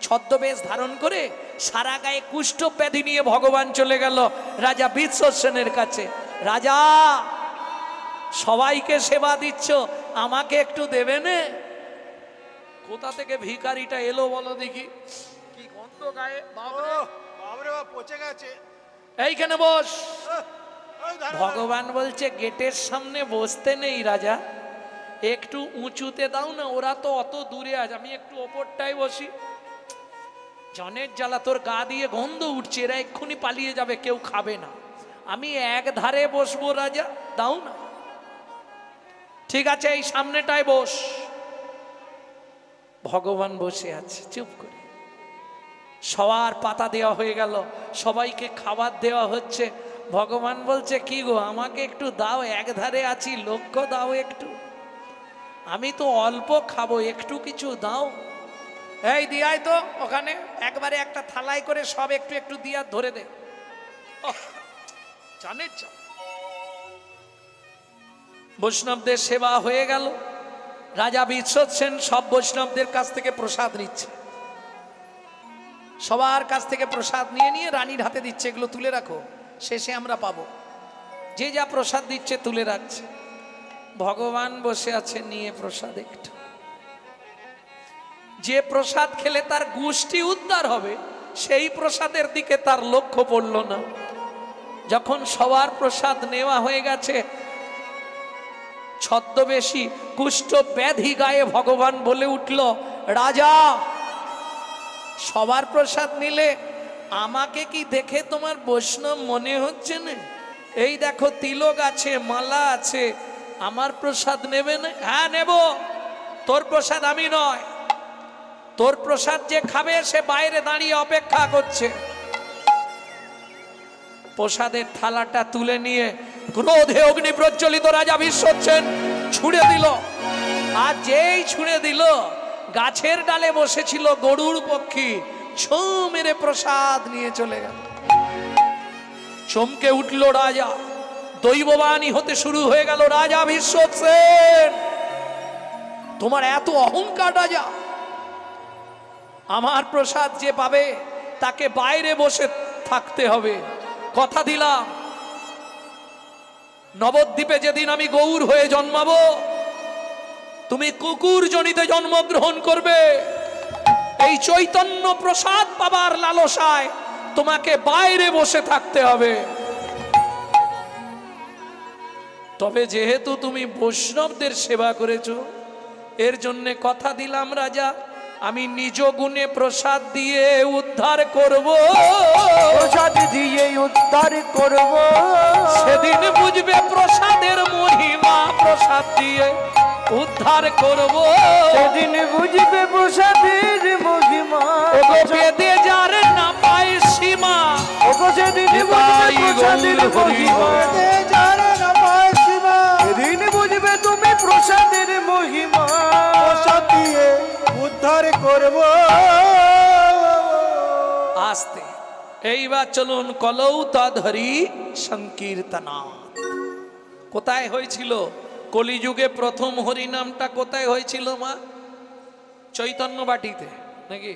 ছদ্মবেশ ধারণ করে সারা গায়ে কুষ্ঠ ব্যাধি নিয়ে ভগবান চলে গেল রাজা বীরসেনের কাছে। রাজা, সবাইকে সেবা দিচ্ছ, আমাকে একটু দেবে না? কোথা থেকে ভিখারিটা এলো বলো দেখি, কি গন্ধ গায়ে, বাবরে পচে গেছে। এইখানে বস। ভগবান বলছে গেটের সামনে বসতে নেই রাজা, একটু উঁচুতে দাও না, ওরা তো অত দূরে আছে, আমি একটু ওপরটাই বসি। জনের জ্বালা, তোর গা দিয়ে গন্ধ উঠছে, এরা এক্ষুনি পালিয়ে যাবে, কেউ খাবে না, আমি এক ধারে বসবো রাজা, দাও না। ঠিক আছে, এই সামনেটায় বস। ভগবান বসে আছে চুপ করে। সবার পাতা দেওয়া হয়ে গেল, সবাইকে খাবার দেওয়া হচ্ছে। ভগবান বলছে কি গো, আমাকে একটু দাও, এক ধারে আছি, লক্ষ্য দাও একটু, আমি তো অল্প খাবো, একটু কিছু দাও। এই দিয়াই তো ওখানে একবারে একটা থালায় করে সব একটু একটু দিয়া ধরে দে। জানে বৈষ্ণবদের সেবা হয়ে গেল। রাজা বীরসেন সব বৈষ্ণবদের কাছ থেকে প্রসাদ নিচ্ছে, সবার কাছ থেকে প্রসাদ নিয়ে নিয়ে রানীর হাতে দিচ্ছে, এগুলো তুলে রাখো, শেষে আমরা পাবো। যে যা প্রসাদ দিচ্ছে তুলে রাখছে। ভগবান বসে আছে নিয়ে প্রসাদ একটু। যে প্রসাদ খেলে তার গোষ্ঠী উদ্ধার হবে সেই প্রসাদের দিকে তার লক্ষ্য পড়ল না। যখন সবার প্রসাদ নেওয়া হয়ে গেছে, ছদ্মবেশী কুষ্ঠ ব্যাধি গায়ে ভগবান বলে উঠল, রাজা, সবার প্রসাদ নিলে আমাকে কি দেখে তোমার বৈষ্ণব মনে হচ্ছে না? এই দেখো তিলক আছে, মালা আছে, আমার প্রসাদ নেবে না? হ্যাঁ নেব। তোর প্রসাদ আমি নয়, তোর প্রসাদ যে খাবে সে বাইরে দাঁড়িয়ে অপেক্ষা করছে। প্রসাদের থালাটা তুলে নিয়ে ক্রোধে অগ্নি প্রজ্বলিত রাজা বীরসেন ছুঁড়ে দিল। আর যেই ছুঁড়ে দিল, গাছের ডালে বসেছিল গরুড় পক্ষী ছো মেরে প্রসাদ নিয়ে চলে গেল। চমকে উঠল রাজা, দৈববাণী হতে শুরু হয়ে গেল, রাজা বীরসেন, তোমার এত অহংকার রাজা, আমার প্রসাদ যে পাবে তাকে বাইরে বসে থাকতে হবে। কথা দিলাম, নবদ্বীপে যেদিন আমি গৌর হয়ে জন্মাবো, তুমি কুকুর জনিতে জন্মগ্রহণ করবে। এই চৈতন্য প্রসাদ পাবার লালসায় তোমাকে বাইরে বসে থাকতে হবে। তবে যেহেতু তুমি বৈষ্ণবদের সেবা করেছো, এর জন্য কথা দিলাম রাজা, আমি নিজ গুণে প্রসাদ দিয়ে উদ্ধার করব, প্রসাদ দিয়ে উদ্ধার করব। সেদিন বুঝবে প্রসাদের মহিমা, প্রসাদ দিয়ে উদ্ধার করব, সেদিন বুঝবে প্রসাদের মহিমা। ওগো বেদে যার না পায় সীমা, ওগো সেদিন বুঝবে প্রসাদের মহিমা, যার না পায় সীমা। সেদিন বুঝবে তুমি প্রসাদের মহিমা, প্রসাদ দিয়ে উদ্ধার করব। আস্তে এইবার চলুন কলৌ তধরি সংকীর্তনা। কোথায় হয়েছিল কলিযুগে প্রথম হরিনামটা? কোথায় হয়েছিল মা? চৈতন্য বাটিতে নাকি?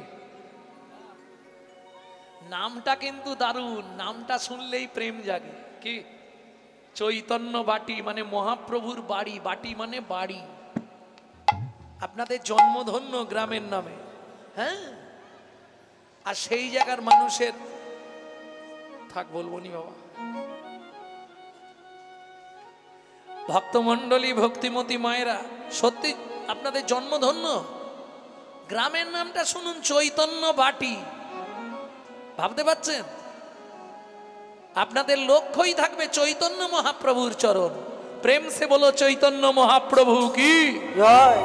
নামটা কিন্তু দারুণ, নামটা শুনলেই প্রেম জাগে। কি চৈতন্য বাটি মানে মহাপ্রভুর বাড়ি, বাটি মানে বাড়ি। আপনাদের জন্মধন্য গ্রামের নামে, হ্যাঁ। আর সেই জায়গার মানুষের থাক বলবো নি বাবা, ভক্তমণ্ডলী ভক্তিমতী মায়েরা, সত্যি আপনাদের জন্মধন্য। গ্রামের নামটা শুনুন, চৈতন্য বাটি। ভাবতে পারছেন? আপনাদের লক্ষ্যই থাকবে চৈতন্য মহাপ্রভুর চরণ। প্রেম সে বলো চৈতন্য মহাপ্রভু কি জয়।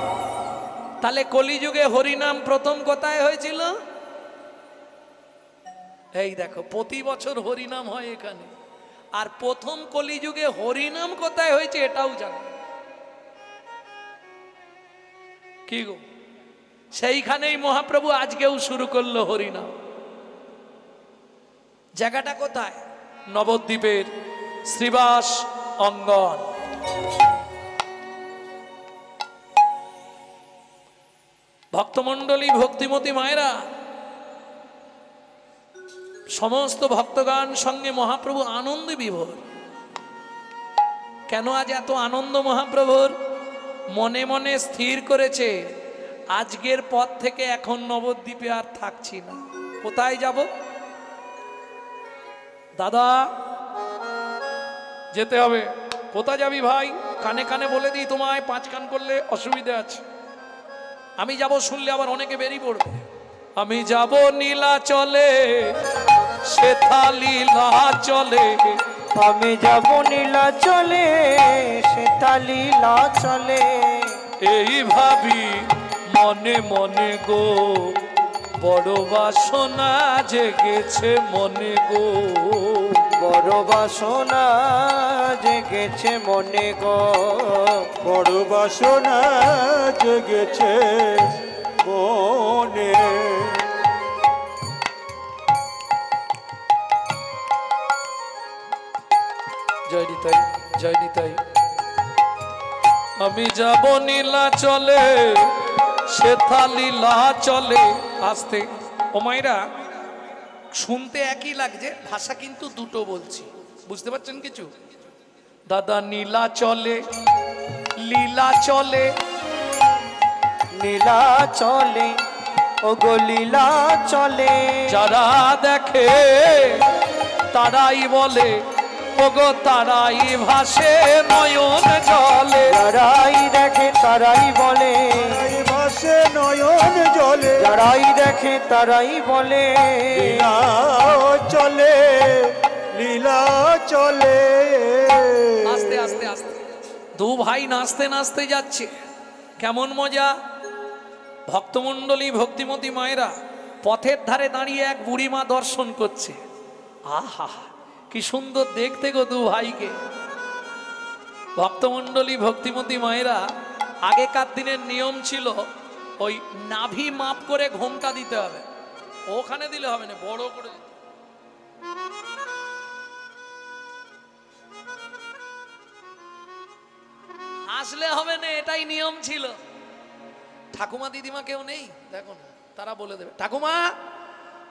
তাহলে কলিযুগে হরিনাম প্রথম কোথায় হয়েছিল? এই দেখো, প্রতি বছর হরিনাম হয় এখানে। আর প্রথম কলিযুগে হরিনাম কোথায় হয়েছে এটাও জানো কি গো? সেইখানেই মহাপ্রভু আজকেও শুরু করলো হরিনাম। জায়গাটা কোথায়? নবদ্বীপের শ্রীবাস অঙ্গন। ভক্তমণ্ডলী, ভক্তিমতী মায়েরা, সমস্ত ভক্তগান সঙ্গে মহাপ্রভু আনন্দে বিভোর। কেন আজ এত আনন্দ মহাপ্রভুর? মনে মনে স্থির করেছে আজকের পর থেকে এখন নবদ্বীপে আর থাকছি না। কোথায় যাব? দাদা যেতে হবে। কোথা যাবি ভাই? কানে কানে বলে দিই তোমায়, 5 কান করলে অসুবিধা আছে। আমি যাব শুনলে আবার অনেকে বেরিয়ে পড়বে। আমি যাব নীলাচলে, সেথা লীলা চলে। আমি যাব নীলাচলে, সেথা লীলা চলে। এই ভাবি মনে মনে গো, বড় বাসনা জেগেছে মনে গো, বড় বাসনা জেগেছে মনে গো, বড় বাসনা জেগেছে মনে। জয় নিতাই, জয় নিতাই। আমি যাব নীলাচলে, সেথা লীলা চলে। আস্তে ও মায়েরা, শুনতে একই লাগছে, ভাষা কিন্তু দুটো বলছি, বুঝতে পারছেন কিছু? দাদা নীলা চলে, লীলা চলে, নীলা চলে, ও গো লীলা চলে। যারা দেখে তারাই বলে, ওগো তারাই ভাসে নয়ন জলে। যারাই দেখে তারাই বলে, ভাসে নয়ন জলে। যারাই দেখে তারাই বলে, লীলা চলে, লীলা চলে। আস্তে আস্তে আস্তে দু ভাই নাচতে নাচতে যাচ্ছে, কেমন মজা। ভক্তমণ্ডলী, ভক্তিমতী মায়েরা পথের ধারে দাঁড়িয়ে এক বুড়িমা দর্শন করছে। আহা কি সুন্দর দেখতে গো দু ভাইকে। ভক্তমণ্ডলী, ভক্তিমতী মায়েরা, আগেকার দিনের নিয়ম ছিল ওই নাভি মাপ করে ঘোমটা দিতে হবে। ওখানে দিলে হবে না, বড় করে দিতে। আসলে হবে না, এটাই নিয়ম ছিল। ঠাকুমা দিদিমা কেউ নেই দেখো না, তারা বলে দেবে। ঠাকুমা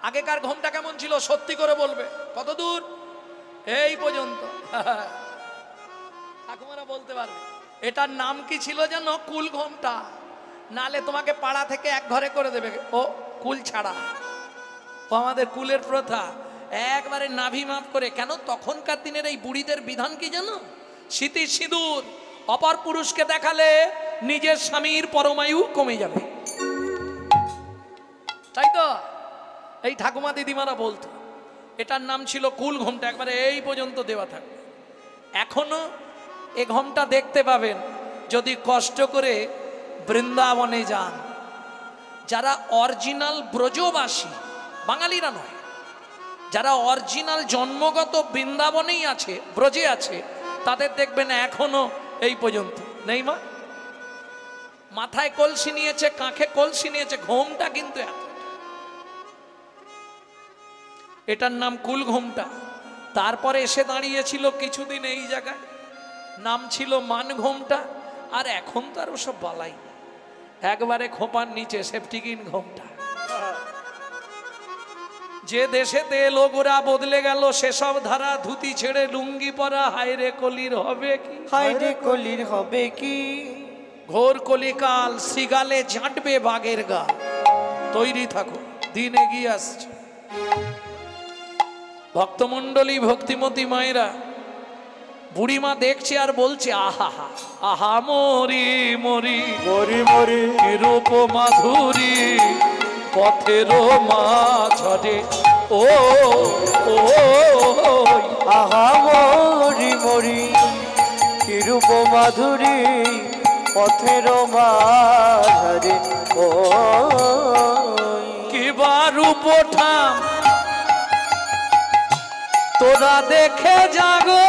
আগেকার ঘোমটা কেমন ছিল সত্যি করে বলবে। কত দূর? এই পর্যন্ত। ঠাকুমারা বলতে পারবে। এটার নাম কি ছিল জানো? কুল ঘোমটা। নালে তোমাকে পাড়া থেকে এক ঘরে করে দেবে, ও কুল ছাড়া। ও আমাদের কুলের প্রথা, একবারে নাভি মাপ করে। কেন? তখনকার দিনের এই বুড়িদের বিধান কি জানো? স্মৃতির সিঁদুর অপর পুরুষকে দেখালে নিজের স্বামীর পরমায়ু কমে যাবে, তাই তো এই ঠাকুমা দিদিমারা বলতো। এটার নাম ছিল কুল ঘোমটা, একবারে এই পর্যন্ত দেওয়া থাকবে। এখনো এ ঘোমটা দেখতে পাবেন যদি কষ্ট করে বৃন্দাবনে যান। যারা অরিজিনাল ব্রজবাসী, বাঙালিরা নয়, যারা অরিজিনাল জন্মগত বৃন্দাবনেই আছে, ব্রজে আছে, তাদের দেখবেন এখনো এই পর্যন্ত নেই। মা মাথায় কলসি নিয়েছে, কাঁখে কলসি নিয়েছে, ঘোমটা কিন্তু এত। এটার নাম কুল ঘোমটা। তারপরে এসে দাঁড়িয়েছিল কিছুদিন এই জায়গায়, নাম ছিল মান ঘোমটা। আর এখন তো আর ওসব বালাই, একবারে খোপার নিচে সেফটিকিন ঘোমটা। যে দেশেতে লোকরা বদলে গেল, সেসব ধারা ধুতি ছেড়ে লুঙ্গি পরা। হায়রে কলির হবে কি, হায়রে কলির হবে কি। ঘোর কলিকাল, শ্রীগালে ঝাঁটবে বাঘের গা। তৈরি থাকো, দিন এগিয়ে আসছে। ভক্তমণ্ডলী, ভক্তিমতী মায়েরা, বুড়িমা দেখছে আর বলছে, আহা আহা মরি মরি মরি মরি, রূপ মাধুরী পথের মাঝরে। ও ও আহা মরি মরি, কি রূপ মাধুরী পথের মাঝরে। ও কিবা রূপ ঠাম তোরা দেখে জাগো,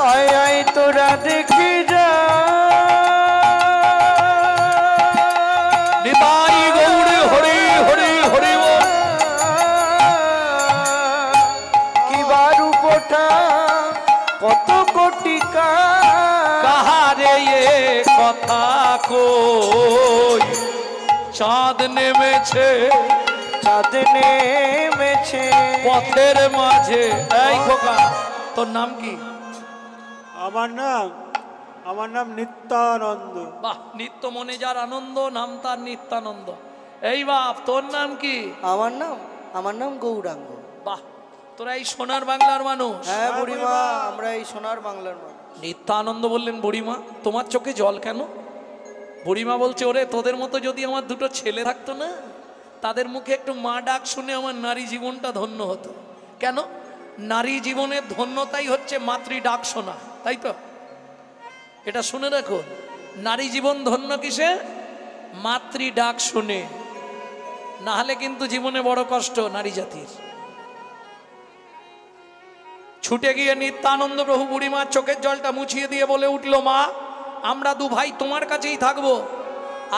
আয় আয় তোরা দেখে যা। নিতাই গৌড়ে হরি হরি হরি বল। কিবা রূপটা কত কোটি কাল, কথা কই, চাঁদ নেমেছে, চাঁদ নেমেছে পথের মাঝে। এই খোকা, তোর নাম কি? আমার নাম নিত্যানন্দ। বাহ, নিত্য মনে যার আনন্দ, নাম তার নিত্যানন্দ। এই বাপ, তোর নাম কি? আমার নাম গৌরাঙ্গ। বাহ, তোরা এই সোনার বাংলার মানুষ? হ্যাঁ বুড়িমা, আমরা এই সোনার বাংলার মানুষ। নিত্যানন্দ বললেন, বুড়িমা তোমার চোখে জল কেন? বুড়িমা বলছে, ওরে তোদের মতো যদি আমার দুটো ছেলে থাকতো না, তাদের মুখে একটু মা ডাক শুনে আমার নারী জীবনটা ধন্য হতো। কেন? নারী জীবনের ধন্যতাই হচ্ছে মাতৃ ডাক শোনা, তাই তো? এটা শুনে রাখো, নারী জীবন ধন্য কিসে? মাতৃ ডাক শুনে, না হলে কিন্তু জীবনে বড় কষ্ট নারী জাতির। ছুটে গিয়ে নিত্যানন্দ প্রভু বুড়িমার চোখের জলটা মুছিয়ে দিয়ে বলে উঠল, মা আমরা দু ভাই তোমার কাছেই থাকবো,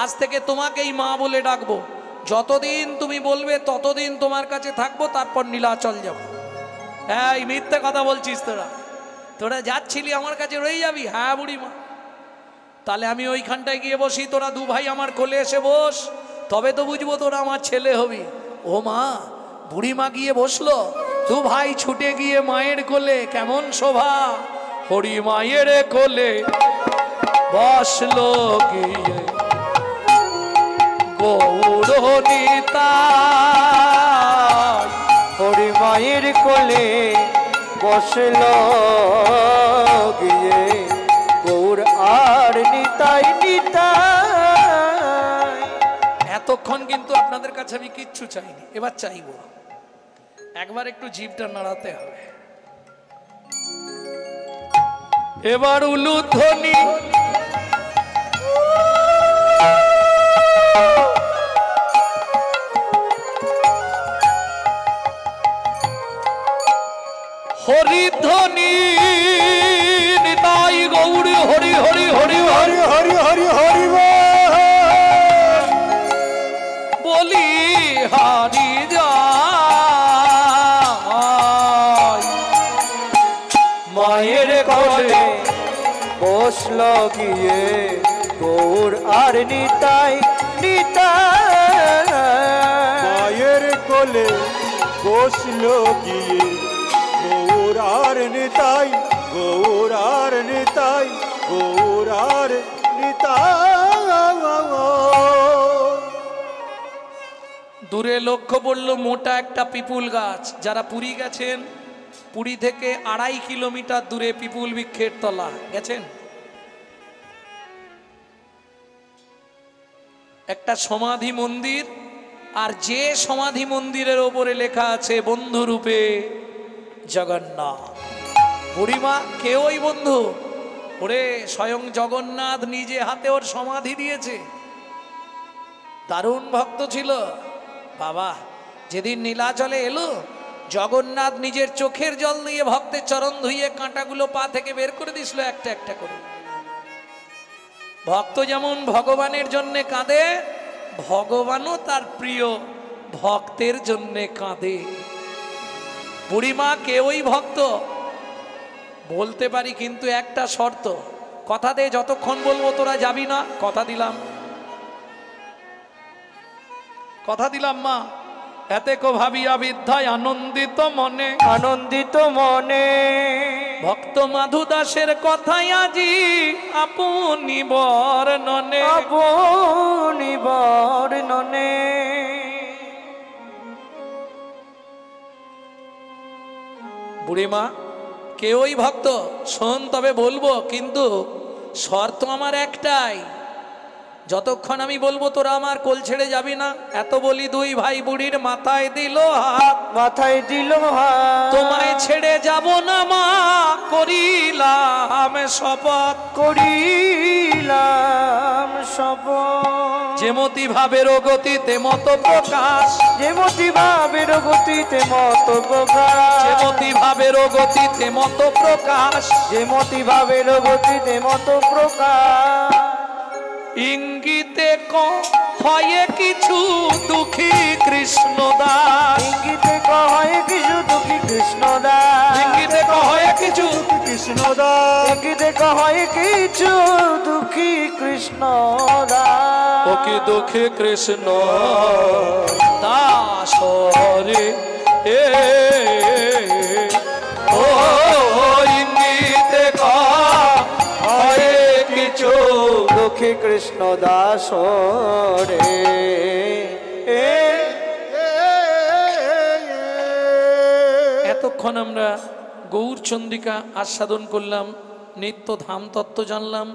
আজ থেকে তোমাকেই মা বলে ডাকবো, যতদিন তুমি বলবে ততদিন তোমার কাছে থাকবো, তারপর নীলাচল যাব। হ্যাঁ, এই মিথ্যে কথা বলছিস তোরা? তোরা যাচ্ছিলি আমার কাছে রয়ে যাবি? হ্যাঁ বুড়িমা, তাহলে আমি ওইখানটায় গিয়ে বসি, তোরা দু ভাই আমার কোলে এসে বস, তবে তো বুঝবো তোরা আমার ছেলে হবি। ও মা, বুড়িমা গিয়ে বসলো, দু ভাই ছুটে গিয়ে মায়ের কোলে, কেমন শোভা, হরি মায়ের কোলে বসলো গিয়ে গৌর নিতাই, হরি মায়ের কোলে বসলো গিয়ে গৌর আর নিতাই নিতাই। এতক্ষণ কিন্তু আপনাদের কাছে আমি কিচ্ছু চাইনি, এবার চাইবো। একবার একটু জিভটা নাড়াতে হবে। এবার উলুধ্বনি, হরিধ্বনি, নিতাই গৌর হরি হরি হরি হরি হরি হরি হরি বলি হারি যায়, মায়ের কোলে বসলো গিয়ে গৌর আর নিতাই নিতাই। মায়ের কোলে বসলো গিয়ে গৌর আর নিতাই, গৌর আর নিতাই, গৌর আর নিতাই। দূরে লক্ষ্য পড়লো মোটা একটা পিপুল গাছ। যারা পুরী গেছেন, পুরী থেকে 2.5 কিলোমিটার দূরে পিপুল বৃক্ষের তলা গেছেন, একটা সমাধি মন্দির, আর যে সমাধি মন্দিরের ওপরে লেখা আছে বন্ধু রূপে জগন্নাথ। বুড়িমা কেউই বন্ধু, ওরে স্বয়ং জগন্নাথ নিজে হাতে ওর সমাধি দিয়েছে। দারুণ ভক্ত ছিল বাবা। যেদিন নীলাচলে এলো, জগন্নাথ নিজের চোখের জল দিয়ে ভক্তের চরণ ধুইয়ে কাঁটাগুলো পা থেকে বের করে দিছিল একটা একটা করে। ভক্ত যেমন ভগবানের জন্য কাঁদে, ভগবানও তার প্রিয় ভক্তের জন্য কাঁদে। বুড়িমা কেউই ভক্ত বলতে পারি, কিন্তু একটা শর্ত, কথা দে যতক্ষণ বলবো তোরা যাবি না। কথা দিলাম, কথা দিলাম মা। এতে কো ভাবিয়া বিদ্যায় আনন্দিত মনে, আনন্দিত মনে ভক্ত মাধু দাসের কথাই আজি আপনি বর্ণনে, আপনি বর্ণনে। বুড়িমা কেউই ভক্ত শোন, তবে বলবো, কিন্তু শর্ত আমার একটাই, যতক্ষণ আমি বলবো তোরা আমার কোল ছেড়ে যাবি না। এত বলি দুই ভাই বুড়ির মাথায় দিল হাত, মাথায় দিল হাত। তোমায় ছেড়ে যাব না মা, করিলাম শপথ, করিলাম শপথ। যেমতি ভাবের গতিতে মত প্রকাশ, যেমতি ভাবের গতিতে মত প্রকাশ, যেমতি ভাবের গতিতে মত প্রকাশ, যেমতি ভাবের গতিতে মত প্রকাশ। ইঙ্গিতে হয় কিছু দুঃখী কৃষ্ণদাস, ইঙ্গিতে হয় কিছু দুঃখী কৃষ্ণদাস, ইঙ্গিতে হয় কিছু কৃষ্ণদাস, ইঙ্গিতে কয় কিছু দুঃখী কৃষ্ণ ও কি দুঃখী কৃষ্ণ দাস রে এ ও ইঙ্গিতে কয় কিছু দুঃখী কৃষ্ণ দাস রে এতক্ষণ আমরা গৌর চন্দ্রিকা আস্বাদন করলাম, নিত্য ধাম তত্ত্ব জানলাম,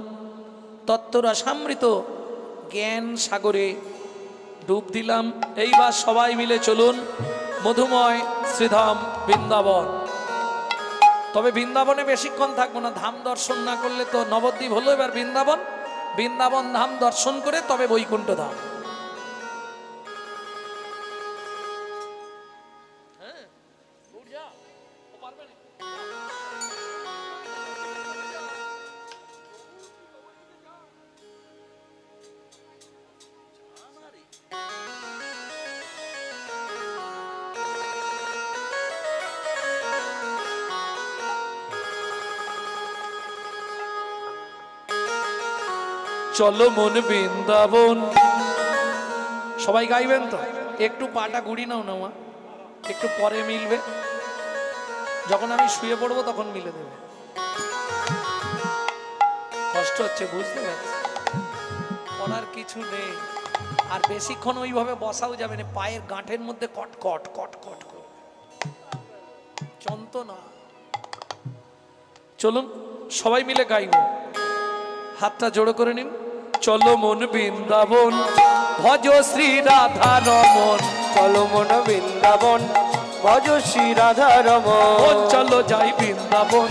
তত্ত্বরসামৃত জ্ঞান সাগরে ডুব দিলাম। এইবার সবাই মিলে চলুন মধুময় শ্রীধাম বৃন্দাবন। তবে বৃন্দাবনে বেশিক্ষণ থাকবো না, ধাম দর্শন না করলে তো নবদ্বীপ হলো, এবার বৃন্দাবন, বৃন্দাবন ধাম দর্শন করে তবে বৈকুণ্ঠ ধাম। চলো মন বৃন্দাবন। সবাই গাইবেন তো? একটু পাটা গুড়ি নাও না মা, একটু পরে মিলবে, যখন আমি শুয়ে পড়বো তখন মিলে দেবে। কষ্ট হচ্ছে বুঝতে পারছি, করার কিছু নেই। আর বেশিক্ষণ ওইভাবে বসাও যাবে না, পায়ের গাঁটের মধ্যে কট কট কট কট যন্ত্রণা। চলুন সবাই মিলে গাইব, হাতটা জোড়ো করে নিন। চলো মন বৃন্দাবন ভজ শ্রী রাধা রমন। চলো মন বৃন্দাবন ভজ শ্রী রাধা রমন। চলো যাই বৃন্দাবন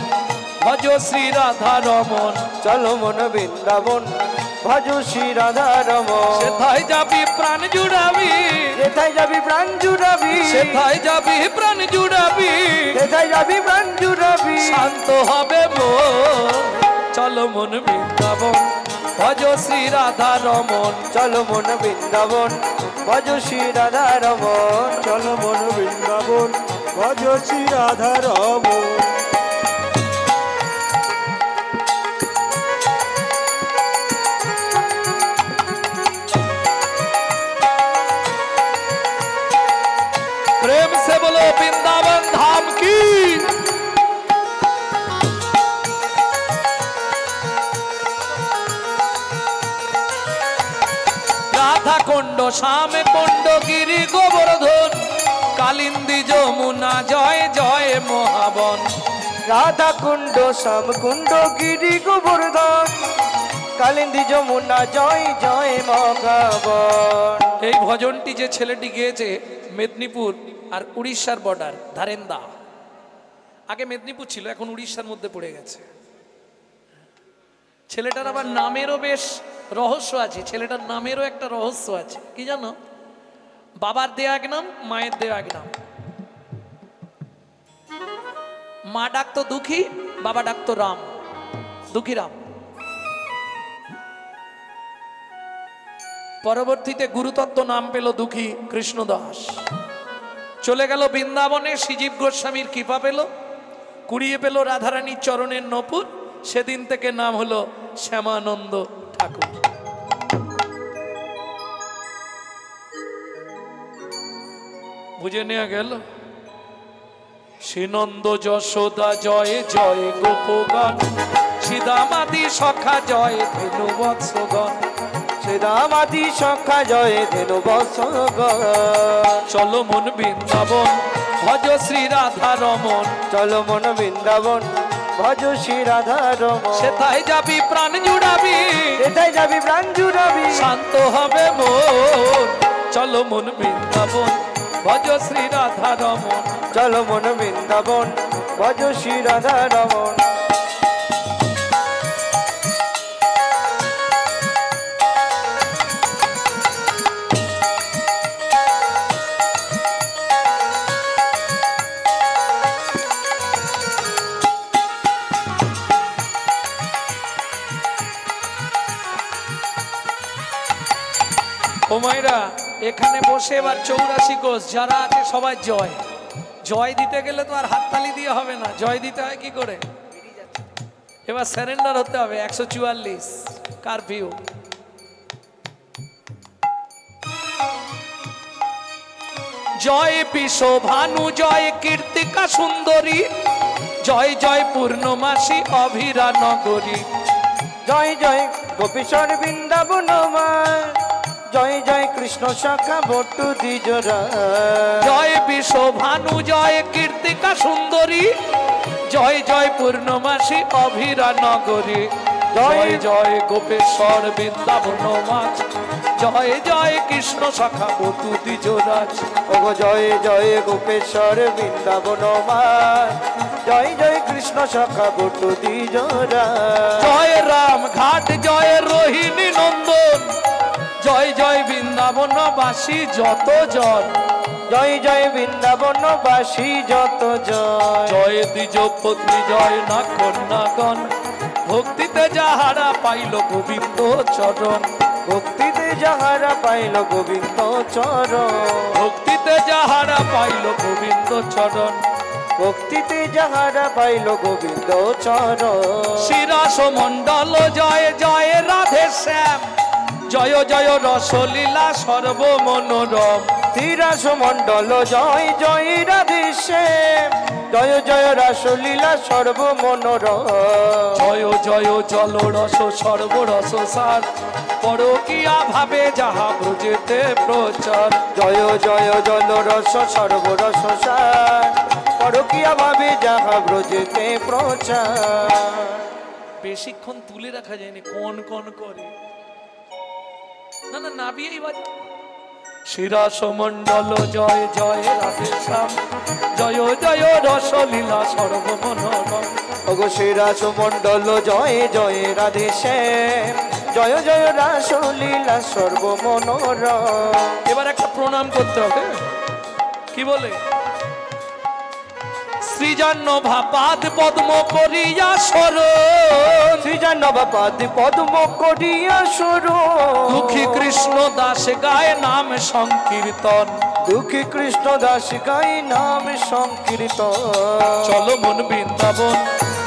ভজ শ্রী রাধা রমন। চলো মন বৃন্দাবন ভজ শ্রী রাধা রমন। সেথায় যাবি প্রাণ জুড়াবি, সেথায় যাবি প্রাণ জুড়াবি, সেথায় যাবি প্রাণ জুড়াবি, সেথায় যাবি প্রাণ জুড়াবি, শান্ত হবে মন। চলো মন বৃন্দাবন ভজ শ্রী রাধা রমন। চলো মন বৃন্দাবন ভজ শ্রী রাধা রমন। চলো মন বৃন্দাবন ভজ শ্রী রাধা রমন। प्रेम से बोलो वृंदावन धाम की। राधा कुंड श्याम कुंड गिरी गोवर्धन कालिंदी যমুনা জয় জয় মহাবন। রাধা কুণ্ড শ্যাম কুণ্ড গিরি গোবর্ধন কালিন্দী যমুনা জয় জয় মহাবন। এই ভজনটি যে ছেলেটি গেয়েছে মেদিনীপুর আর উড়িষ্যার বর্ডার ধারেন্দা, আগে মেদিনীপুর ছিল এখন উড়িষ্যার মধ্যে পড়ে গেছে। ছেলেটার আবার নামেরও বেশ রহস্য আছে, ছেলেটার নামেরও একটা রহস্য আছে। কি জানো? বাবার দেয়া এক নাম, মায়ের দেয়া এক নাম। মা ডাকতো দুঃখী, বাবা ডাকতো রাম, দুঃখীরাম। পরবর্তীতে গুরুতত্ত্ব নাম পেল দুঃখী কৃষ্ণদাস। চলে গেল বৃন্দাবনে, শ্রীজীব গোস্বামীর কৃপা পেল, কুড়িয়ে পেল রাধারানীর চরণের নপুর। সেদিন থেকে নাম হলো শ্যামানন্দ ঠাকুর। বুঝে নেওয়া গেল? শ্রীনন্দ যশোদা জয় জয় গোপগান, সীতামাদি সখা জয় ধেনু বৎসগণ। শ্রীরামাদি সখা জয় ধেনু বৎসগণ। চলো মন বৃন্দাবন ভজ শ্রী রাধা রমন। চলো মন বৃন্দাবন ভজ শ্রী রাধা রমন। সেথায় যাবি প্রাণ জুড়াবি, সেথায় যাবি প্রাণ জুড়াবি, শান্ত হবে মন। চলো মন বৃন্দাবন ভজ শ্রী রাধা রমন। চলো মন বৃন্দাবন ভজ শ্রী রাধা রমন। ও মায়েরা, এখানে বসে এবার 84 কোষ যারা আছে সবাই জয় জয় দিতে গেলে তো আর হাততালি দিয়ে হবে না, জয় দিতে হয় কি করে? এবার সারেন্ডার হতে হবে 144 কারফিউ। জয় বিশ্ব ভানু জয় কীর্তিকা সুন্দরী জয় জয় পূর্ণমাসী অভিরা নগরী জয় জয় গোপীশ্বর বৃন্দাবন জয় জয় কৃষ্ণ শাখা বটু দ্বিজরা জয় বিশ্ব ভানু জয় কীর্তিকা সুন্দরী জয় জয় পূর্ণমাসী অভিরা নগরী জয় জয় গোপেশ্বর বৃন্দাবন মাছ জয় জয় কৃষ্ণ শাখা বটু দ্বিজরাজ। ওগো জয় জয় গোপেশ্বর বৃন্দাবন জয় জয় কৃষ্ণ শাখা বটু দ্বিজরা জয় রাম ঘাট জয় রোহিণী নন্দন জয় জয় বৃন্দাবনবাসী যত জন জয় জয় বৃন্দাবনবাসী যত জয় জয় দ্বিজ পত্নী জয় না কন্যাগণ ভক্তিতে যাহারা পাইল গোবিন্দ চরণ ভক্তিতে যাহারা পাইল গোবিন্দ চরণ ভক্তিতে যাহারা পাইল গোবিন্দ চরণ ভক্তিতে যাহারা পাইল গোবিন্দ চরণ শিরাস মণ্ডল জয় জয় রাধে শ্যাম জয় জয় রসলীলা সর্বমনোরম তিরাস মণ্ডল জয় জয় রাধে শ্যাম জয় জয় রাসলীলা সর্বমনোরম জয় জয় জল রস সর্বরস সার পরকিয়া ভাবে যাহা ব্রজেতে প্রচার জয় জয় জল রস সর্বরস সার পরকিয়া ভাবে যাহা ব্রজেতে প্রচার। বেশিক্ষণ তুলে রাখা যায়নি কোন কোন করে না না নাবিয়েই বাজে। শিরাস মণ্ডল জয় জয় রাধে শ্যাম জয় জয় রসলীলা সর্বমনোরম ওগো শিরাস মণ্ডল জয় জয় রাধে শ্যাম জয় জয় রাসলীলা সর্বমনোরম। এবার একটা প্রণাম করতে হবে কি বলে শ্রীজাহ্নভা পাদ পদ্ম করিয়া শরণ শ্রীজাহ্নভা পাদ পদ্ম করিয়া শরণ দুঃখী কৃষ্ণ দাস গায় নাম সংকীর্তন দুঃখী কৃষ্ণ দাস গায় নাম সংকীর্তন চলো মন বৃন্দাবন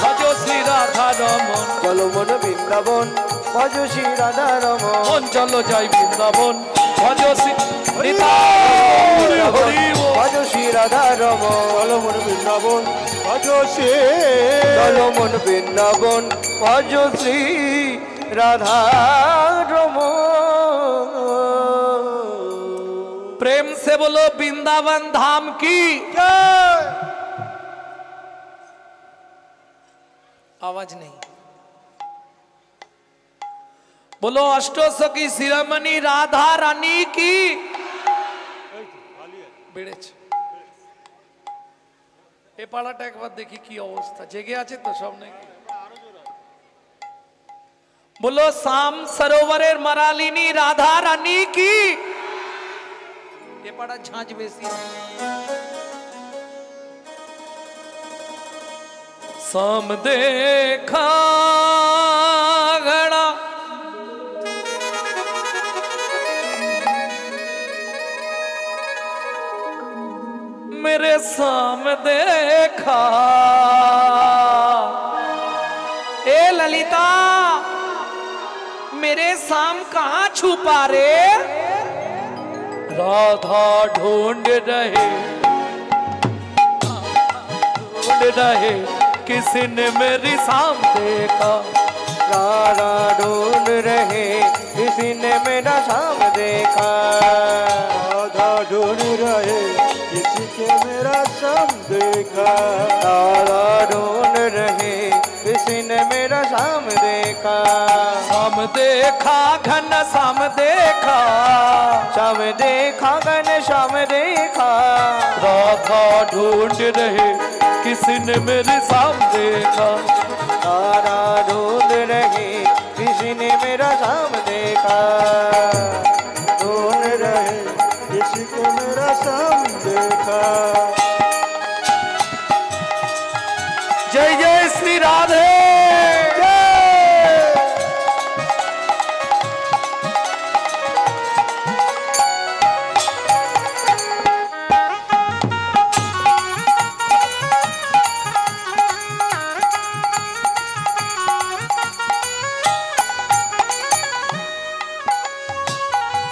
ভজ শ্রী রাধা রমন চলো মন বৃন্দাবন ভজ শ্রী রাধা রমন মন চলো যাই বৃন্দাবন ভজ শ্রী ভজ শ্রী রাধা রমন চলো মন বৃন্দাবন ভজ শ্রী চলো মন বৃন্দাবন ভজ শ্রী রাধা রমন। प्रेम से बोलो वृंदावन धाम की आवाज नहीं बोलो अष्टोसखी शिरोमणि राधा रानी की বেড়েছে এ পাড়াটা একবার দেখি কি অবস্থা জেগে আছে তো সব নাকি बोलो शाम सरोवरेर मरालिनी राधा रानी की ये पाड़ा झांझ बेसी शाम देखा घड़ा मेरे शाम देखा ए ललिता मेरे शाम कहाँ छुपा रे राधा ढूंढ रहे किसी ने मेरी शाम देखा राधा ढूंढ रहे किसी ने मेरा शाम देखा राधा ढूंढ रहे किसी के मेरा शाम देखा राधा ढूंढ रहे किसी ने मेरा शाम देखा शाम देखा घन शाम देखा शाम देखा घन शाम देखा राधा ढूंढ रहे किसी ने मेरी शाम देखा राधा ढूंढ रहे किसी ने मेरा शाम देखा ढूंढ रहे किसी को मेरा शाम देखा। जय जय श्री राधे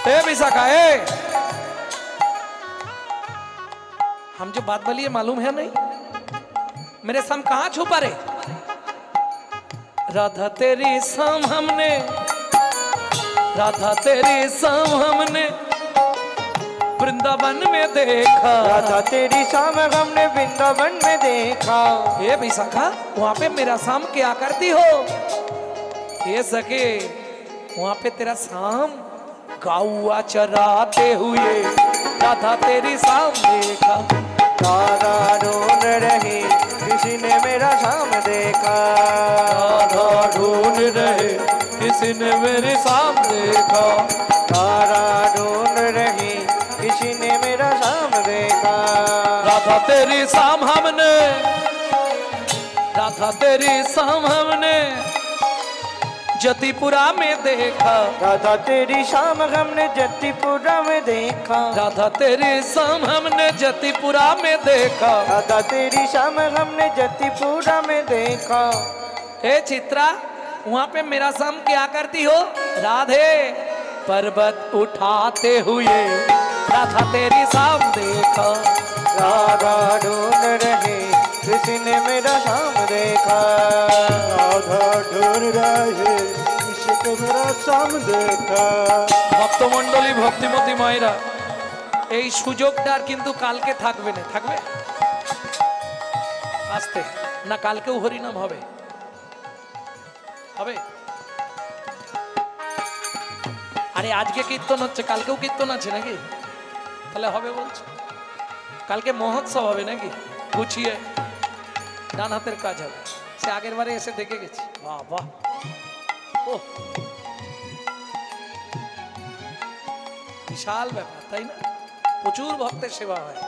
ए विशाखा ए, हम जो बात बोलिए मालूम है नहीं? मेरे साम कहाँ छुपा रे? राधा तेरी शाम हमने, राधा तेरी शाम हमने वृंदावन में देखा। राधा तेरी शाम हमने वृंदावन में देखा। ये विशाखा वहाँ पे मेरा शाम क्या करती हो? ये सके वहाँ पे तेरा शाम गौआ चराते हुए राधा तेरी शाम देखा। राधा ढूंढ रही किसी ने मेरा शाम देखा। राधा ढूंढ रहे किसी ने मेरी शाम देखा। राधा ढूंढ रही किसी ने मेरा शाम देखा। राधा तेरी शाम हमने, राधा तेरी शाम हमने जतिपुरा में देखा। राधा तेरी शाम हमने जतिपुरा में देखा। राधा तेरी शाम हमने जतिपुरा में देखा। राधा तेरी शाम हमने जतिपुरा में देखा। हे चित्रा वहाँ पे मेरा शाम क्या करती हो? राधे पर्वत उठाते हुए राधा तेरी शाम देखा। राधा ढूंढ रहे किसी ने मेरा शाम देखा। राधा ढूंढ रहे किसी ने मेरा शाम देखा। ভক্তমণ্ডলী ভক্তিমতী মায়েরা এই সুযোগটার কিন্তু কালকে থাকবে না, থাকবে আস্তে না, কালকেও হরিনাম হবে, হবে। আরে আজকে কীর্তন হচ্ছে, কালকেও কীর্তন আছে নাকি? তাহলে হবে বলছো? কালকে মহোৎসব হবে নাকি? গুছিয়ে ডান হাতের কাজ হবে। সে আগের বারে এসে দেখে গেছি। বাহ বাহ, ও বিশাল ব্যাপার, তাই না? প্রচুর ভক্তের সেবা হয়।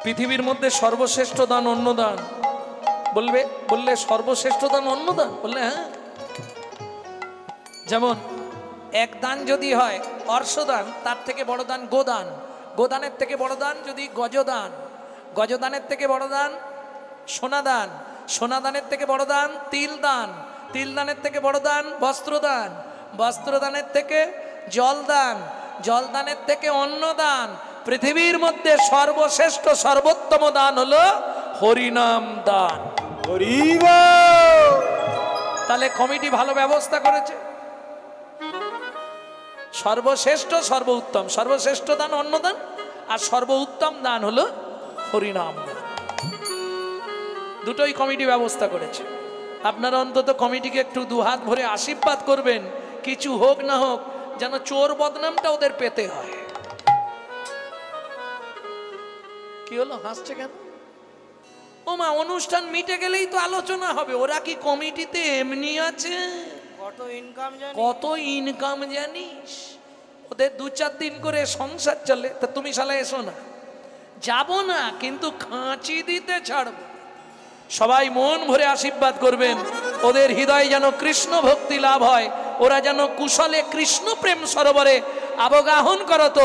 পৃথিবীর মধ্যে সর্বশ্রেষ্ঠ দান অন্নদান। বলবে, বললে সর্বশ্রেষ্ঠ দান অন্নদান, বললে হ্যাঁ। যেমন এক দান যদি হয় অর্শদান, তার থেকে বড় দান গোদান, গোদানের থেকে বড় দান যদি গজদান, গজদানের থেকে বড় দান সোনাদান, সোনাদানের থেকে বড় দান তিলদান, তিলদানের থেকে বড় দান বস্ত্রদান, বস্ত্রদানের থেকে জলদান, জলদানের থেকে অন্নদান। পৃথিবীর মধ্যে সর্বশ্রেষ্ঠ সর্বোত্তম দান হলো হরিনাম দান। তাহলে কমিটি ভালো ব্যবস্থা করেছে। সর্বশ্রেষ্ঠ সর্বোত্তম, সর্বশ্রেষ্ঠ দান অন্নদান আর সর্বোত্তম দান হলো হরিনাম দান। দুটোই কমিটি ব্যবস্থা করেছে। আপনারা অন্তত কমিটিকে একটু দুহাত ভরে আশীর্বাদ করবেন, কিছু হোক না হোক যেন চোর বদনামটা ওদের পেতে হয়। কি হলো, হাসছে কেন? ও মা, অনুষ্ঠান মিটে গেলেই তো আলোচনা হবে। ওরা কি কমিটিতে এমনি আছে? কত ইনকাম জানিস? কত ইনকাম জানিস? ওদের 2-4 দিন করে সংসার চলে। তা তুমি শালা এসো না? যাব না, কিন্তু খাঁচি দিতে ছাড়বো। সবাই মন ভরে আশীর্বাদ করবেন, ওদের হৃদয়ে যেন কৃষ্ণ ভক্তি লাভ হয়, ওরা যেন কুশলে কৃষ্ণ প্রেম সরোবরে অবগাহন করত,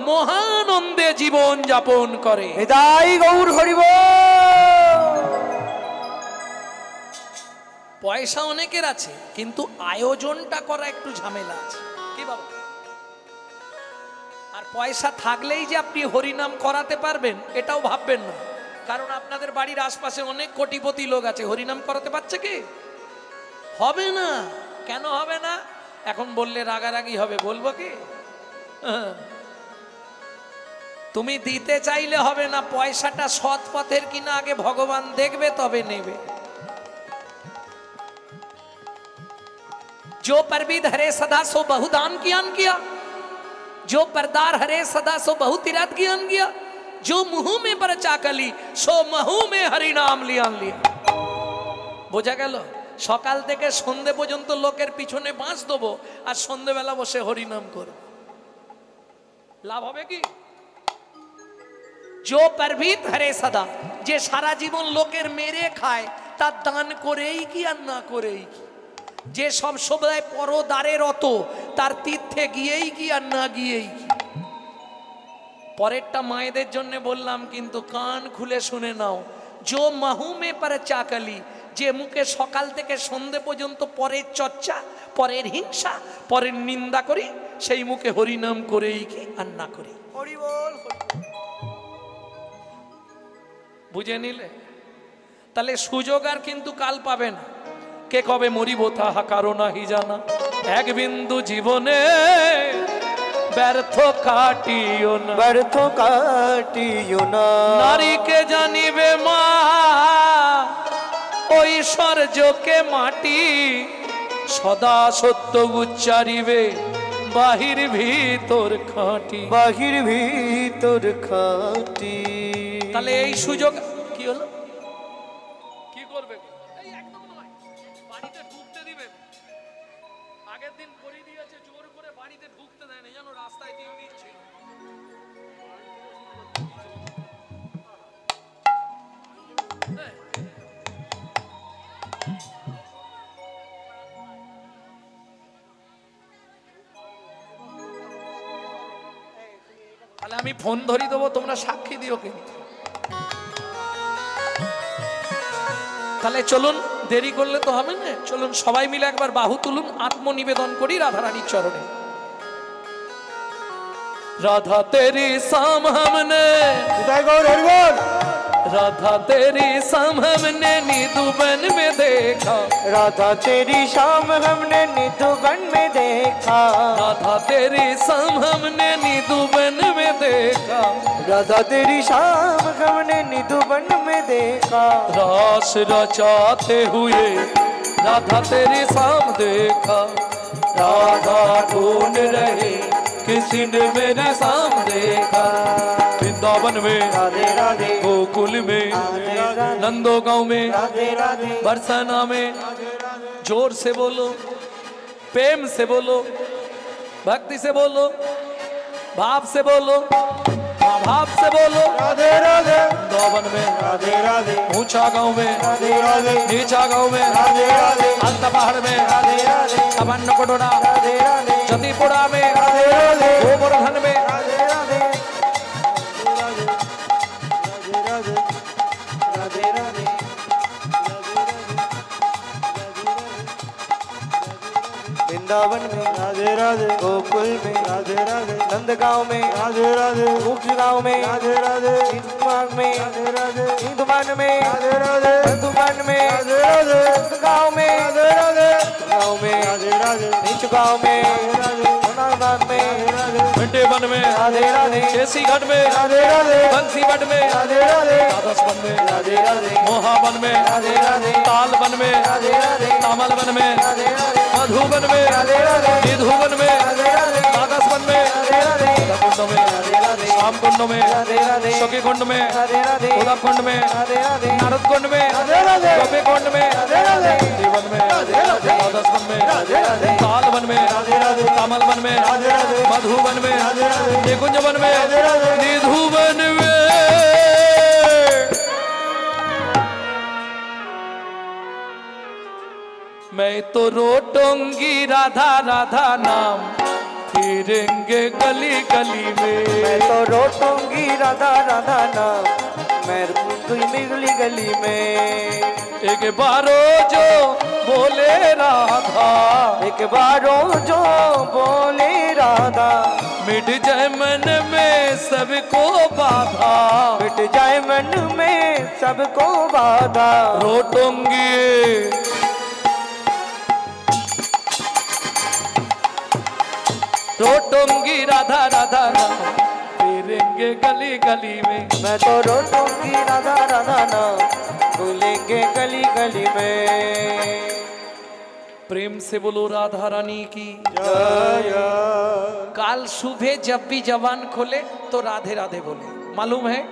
মহানন্দে জীবন যাপন করে। হৃদয় গৌর হরিব। পয়সা অনেকের আছে, কিন্তু আয়োজনটা করা একটু ঝামেলা আছে। কি বাবা? আর পয়সা থাকলেই যে আপনি হরিনাম করাতে পারবেন এটাও ভাববেন না, কারণ আপনাদের বাড়ির আশপাশে অনেক কোটিপতি লোক আছে। হরিনাম করাতে পারছে কি? হবে না। কেন হবে না? এখন বললে রাগারাগি হবে, বলবো কি? তুমি দিতে চাইলে হবে না, পয়সাটা সৎ পথের কিনা আগে ভগবান দেখবে, তবে নেবে। जो परविद हरे सदा सो बहुदान ज्ञान किया, जो परदार हरे सदा सो बहु तीरथ ज्ञान किया, जो मुहु में पर चाकली सो महु में हरि नाम लियान लिया। বোঝা গেল? সকাল থেকে সন্ধে পর্যন্ত লোকের পিছনে বাঁশ দেবো আর সন্ধেবেলা বসে হরিনাম করব, লাভ হবে কি? जो परविद हरे सदा, যে সারা জীবন লোকের মেরে খায়, তার দান করেই কি আর না করেই কি? যে সব সময় পরদারে রত, তার তীর্থে গিয়েই কি আর না গিয়েই কি? পরেরটা মায়েদের জন্য বললাম, কিন্তু কান খুলে শুনে নাও। जो महू में पर चाकली, যে মুখে সকাল থেকে সন্ধে পর্যন্ত পরের চর্চা, পরের হিংসা, পরের নিন্দা করি, সেই মুখে হরিনাম করেই কি আর না করি। হরি বল। বুঝে নিলে? তাহলে সুযোগ আর কিন্তু কাল পাবে না। কে কবে মরিব তাহা কারো নাহি জানা, এক বিন্দু জীবনে ব্যর্থ কাটিও না, ব্যর্থ কাটিও না। নারীকে জানিবে মা, ঐশ্বর্যকে মাটি, সদা সত্য উচ্চারিবে, বাহির ভিতর খাঁটি, বাহির ভিতর খাঁটি। তাহলে এই সুযোগ কি হলো? কি করবে? এই একদম নয়, বাড়িতে ঢুকতে দিবে। আগের দিন করে দিয়েছে, জোর করে বাড়িতে ঢুকতে দেয় না, জানো, রাস্তায় দিয়ে দিচ্ছে। তাহলে আমি ফোন ধরি দেবো, তোমরা সাক্ষী দিও কিন্তু। তাহলে চলুন, দেরি করলে তো হবে না, চলুন সবাই মিলে একবার বাহু তুলুন, আত্মনিবেদন করি রাধারানীর চরণে। राधा तेरी शाम हमने, राधा तेरी शाम हमने निधुबन में देखा, राधा तेरी शाम हमने निधुबन में देखा, राधा तेरी शाम हमने निधुबन में देखा, राधा तेरी शाम हमने निधुबन में देखा, रास रचाते हुए राधा तेरी शाम देखा, राधा ढूंढ रहे किसी ने मेरे शाम देखा, वृंदावन में राधे राधे, गोकुल में राधे राधे, नंदो गांव में राधे राधे, बरसाना में, जोर से बोलो, प्रेम से बोलो, भक्ति से बोलो, भाव से बोलो, भाव से बोलो, राधे राधे, वृंदावन में राधे राधे, ऊंचा गांव में, राधे राधे, नीचा गांव में, राधे राधे, अंत पहाड़ में, राधे राधे, अभन्न कोटोरा, राधे राधे, जतीपुरा में, राधे राधे, गोवर्धन में, राधे राधे, राधे राधे, राधे राधे, वृंदावन में राधे राधे, गोकुल में राधे राधे, नंदगांव में राधे राधे, मुख्य गांव में राधे राधे, इंदुमान में राधे राधे, इंदुमान में राधे राधे, इंदुमान में राधे राधे, गांव में राधे राधे, गांव में राधे राधे, नीच गांव में राधे राधे, सोनाबाग में राधे राधे, घंटे वन में, राधे राधे, शेषी घाट में, राधे राधे, बंसी वट में, राधे राधे, द्वादश वन में, राधे राधे, मोहावन में, राधे राधे, ताल वन में, राधे राधे, तामल वन में, राधे राधे, मधुबन में, राधे राधे, निधुबन में, राधे राधे, द्वादश वन में, राधे राधे, कुंड में, राधे राधे, श्याम कुंड में, राधे राधे, सखी कुंड में, राधे राधे, उदक कुंड में, राधे राधे, नारद कुंड में, राधे राधे, गोपी कुंड में, राधे राधे, जीवन में, राधे राधे, द्वादश वन में, राधे राधे, ताल वन में, राधे राधे, तामल वन में, राधे राधे, मधुबन में, राधे राधे, निकुंज वन में, राधे राधे, निधुबन में। मैं तो रोटूंगी राधा राधा नाम, फिरेंगे गली गली में। मैं तो रोटूंगी राधा राधा नाम, मैं रूठूंगी गली गली में। एक बारो जो बोले राधा, एक बारो जो बोले राधा, मिट जाए मन में सबको बाधा, मिट जाए मन में सबको बाधा। रोटूंगी रोटूंगी राधा राधा नाम, फिरेंगे गली गली में। मैं तो रोटूंगी राधा राधा नाम, बोलेंगे गली गली में। प्रेम से बोलो राधा रानी की जय। काल सुबह जब भी जवान खोले तो राधे राधे बोले, मालूम है?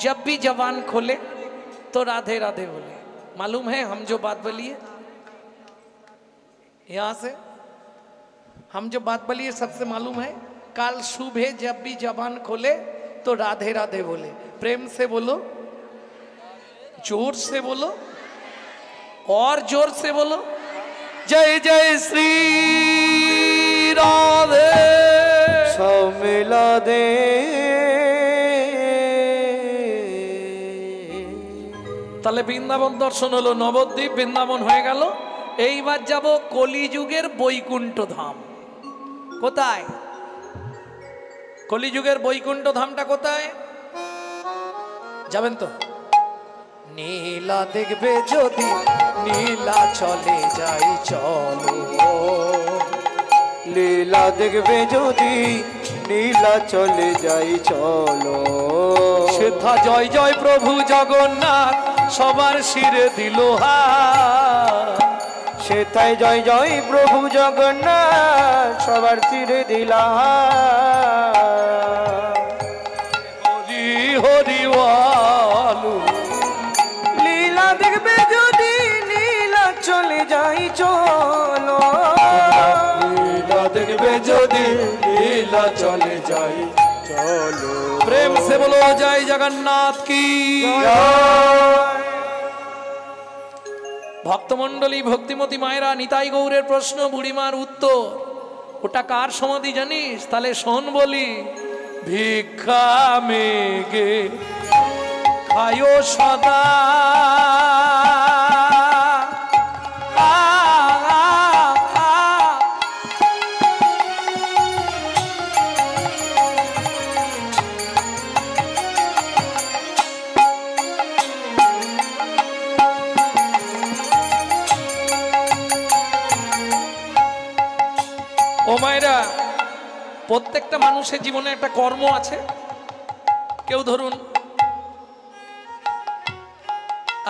जब भी जवान खोले तो राधे राधे बोले, मालूम है? हम जो बात बोलिए यहां से, हम जो बात बोलिए सबसे मालूम है? काल सुबह जब भी जवान खोले तो राधे राधे बोले। प्रेम से बोलो, जोर से बोलो, और जोर से बोलो, जय जय श्री राधे। सब मिला दे তাহলে বৃন্দাবন দর্শন হলো, নবদ্বীপ বৃন্দাবন হয়ে গেল। এইবার যাব কলিযুগের বৈকুণ্ঠ ধাম। কোথায় কলিযুগের বৈকুণ্ঠ ধামটা কোথায় যাবেন তো? নীলা দেখবে যদি নীলা চলে যাই চলো, লীলা দেখবে যদি নীলা চলে যাই চলো। সেথা জয় জয় প্রভু জগন্নাথ সবার শিরে দিল হাত। সেথায় জয় জয় প্রভু জগন্নাথ সবার শিরে দিলা। হরি হরি বলো। লীলা দেখবে যদি নীলা চলে যাই চলো, লীলা দেখবে যদি লীলা চলে যাই চলো। প্রেম সে বলো জয় জগন্নাথ কি। ভক্তমন্ডলী, ভক্তিমতী মায়েরা, নিতাই গৌরের প্রশ্ন, বুড়িমার উত্তর। ওটা কার সমাধি জানিস? তাহলে শোন বলি। ভিক্ষা মেগে খায়ো সদা, ও মায়েরা, প্রত্যেকটা মানুষের জীবনে একটা কর্ম আছে। কেউ ধরুন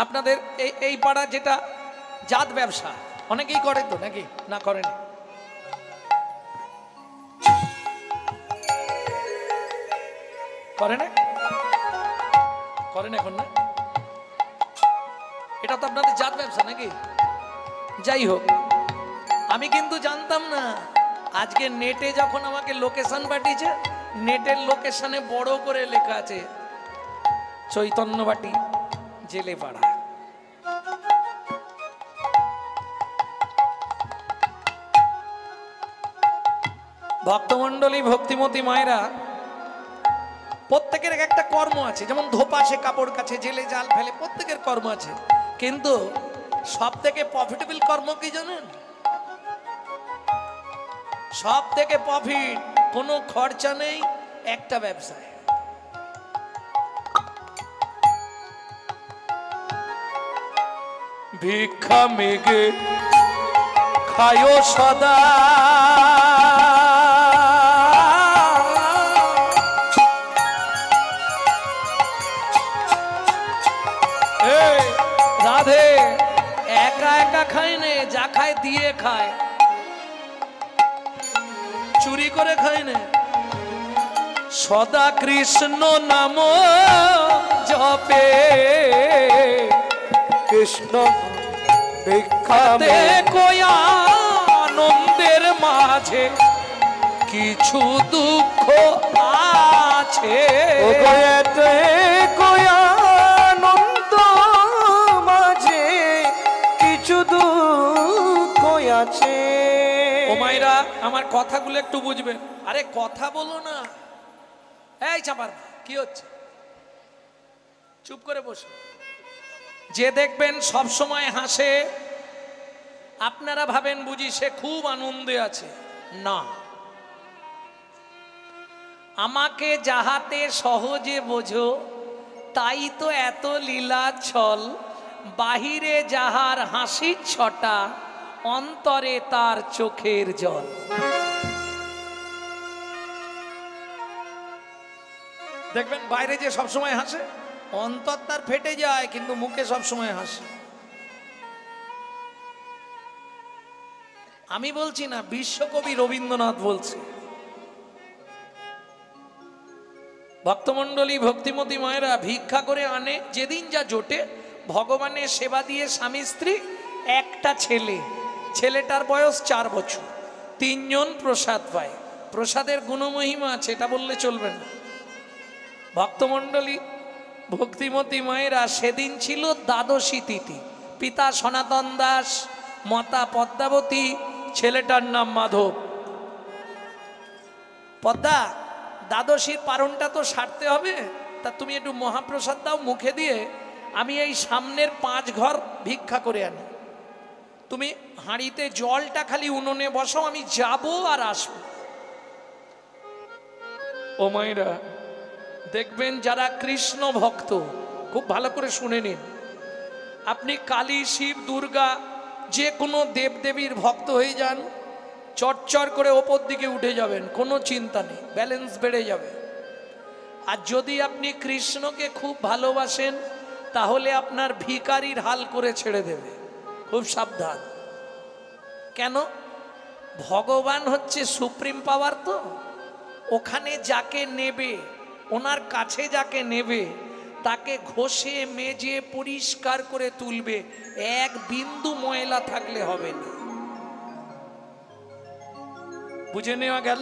আপনাদের এই পাড়া যেটা জাত ব্যবসা, অনেকেই করে তো নাকি? না করেন? করে না? করেন এখন না? এটা তো আপনাদের জাত ব্যবসা নাকি? যাই হোক, আমি কিন্তু জানতাম না। আজকে নেটে যখন আমাকে লোকেশন পাঠিয়েছে, নেটের লোকেশনে বড় করে লেখা আছে চৈতন্যবাটি জেলেপাড়া। ভক্তমন্ডলী, ভক্তিমতী মায়েরা, প্রত্যেকের একটা কর্ম আছে। যেমন ধোপাসে কাপড় কাছে, জেলে জাল ফেলে, প্রত্যেকের কর্ম আছে। কিন্তু সব থেকে প্রফিটেবল কর্ম কি জানেন? সব থেকে প্রফিট, কোনো খরচা নেই, একটা ব্যবসায়। ভিক্ষা মেগে খায়ো সদা, রাধে একা একা খায় নে, যা খায় দিয়ে খায়, চুরি করে খায় না। সদা কৃষ্ণ নাম জপে, কৃষ্ণ ভিক্ষা কয়া আনন্দের মাঝে কিছু দুঃখ আছে। আনন্দ মাঝে কিছু দুঃখ আছে। ও মায়েরা, আমার কথাগুলো একটু বুঝবেন। আরে কথা বলো না। এই চাপার কি হচ্ছে? চুপ করে বসো। যে দেখবেন সব সময় হাসে, আপনারা ভাবেন বুঝি সে খুব আনন্দে আছে। না, আমাকে যাহাতে সহজে বোঝো, তাই তো এত লীলা ছল। বাহিরে যাহার হাসির ছটা, অন্তরে তার চোখের জল। দেখবেন বাইরে যে সবসময় হাসে, অন্তর তার ফেটে যায়, কিন্তু মুখে সবসময় হাসে। আমি বলছি না, বিশ্বকবি রবীন্দ্রনাথ বলছে। ভক্তমন্ডলী, ভক্তিমতী মায়েরা, ভিক্ষা করে আনে যেদিন যা জোটে, ভগবানের সেবা দিয়ে স্বামী স্ত্রী, একটা ছেলে, ছেলেটার বয়স 4 বছর, 3 জন প্রসাদ পায়। প্রসাদের গুণমহিমা আছে, এটা বললে চলবে না। ভক্তমন্ডলী, ভক্তিমতী মায়েরা, সেদিন ছিল দ্বাদশী তিথি। পিতা সনাতন দাস, মাতা পদ্মাবতী, ছেলেটার নাম মাধব। পদ্মা, দ্বাদশীর পারণটা তো সারতে হবে, তা তুমি একটু মহাপ্রসাদ দাও মুখে দিয়ে, আমি এই সামনের 5 ঘর ভিক্ষা করে আনি, তুমি হাঁড়িতে জলটা খালি উনুনে বসাও, আমি যাব আর আসবো। ও মায়েরা দেখবেন যারা কৃষ্ণ ভক্ত খুব ভালো করে শুনে নিন, আপনি কালী, শিব, দুর্গা যে কোনো দেবদেবীর ভক্ত হয়ে যান, চটচর করে ওপর দিকে উঠে যাবেন, কোনো চিন্তা নেই, ব্যালেন্স বেড়ে যাবে। আর যদি আপনি কৃষ্ণকে খুব ভালোবাসেন তাহলে আপনার ভিখারির হাল করে ছেড়ে দেবে, খুব সাবধান। কেন? ভগবান হচ্ছে সুপ্রিম পাওয়ার, তো ওখানে যাকে নেবে, ওনার কাছে যাকে নেবে তাকে ঘষে মেজে পরিষ্কার করে তুলবে, এক বিন্দু ময়লা থাকলে হবে না। বুঝে নেওয়া গেল?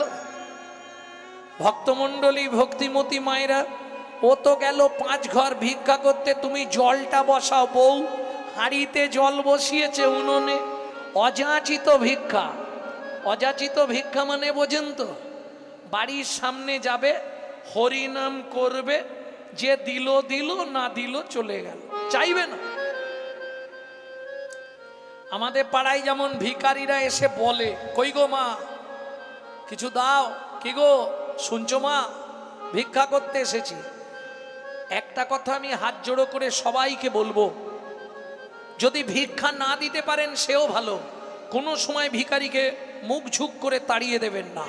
ভক্তমণ্ডলী, ভক্তিমতী মায়েরা, ও তো গেল 5 ঘর ভিক্ষা করতে, তুমি জলটা বসাও। বউ হাঁড়িতে জল বসিয়েছে উনুনে, অযাচিত ভিক্ষা। অযাচিত ভিক্ষা মানে বোঝেন তো? বাড়ির সামনে যাবে, হরিনাম করবে, যে দিল দিল, না দিল চলে গেল, চাইবে না। আমাদের পাড়ায় যেমন ভিখারিরা এসে বলে, কই গো মা কিছু দাও, কি গো শুনছো মা, ভিক্ষা করতে এসেছি। একটা কথা আমি হাত জোড়ো করে সবাইকে বলবো, যদি ভিক্ষা না দিতে পারেন সেও ভালো, কোনো সময় ভিখারিকে মুখ ঝুঁক করে তাড়িয়ে দেবেন না।